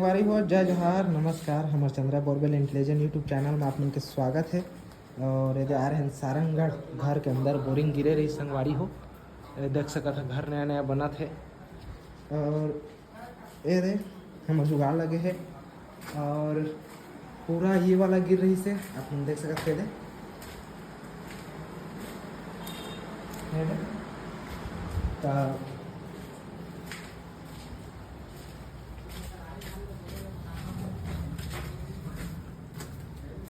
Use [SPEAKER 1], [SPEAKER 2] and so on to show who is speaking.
[SPEAKER 1] हमारी हो जय जोहार नमस्कार हमारे Chandra borewell intelligent YouTube channel में आप लोगों के स्वागत है। और ये आ रहे हैं सारंगगढ़ घर के अंदर बोरिंग गिरे रही संगवारी हो। ये देख सकते थे घर नया नया बना थे और ये रे हम जुगाड़ लगे है और पूरा ये वाला गिर रही से आप देख सकते थे। तो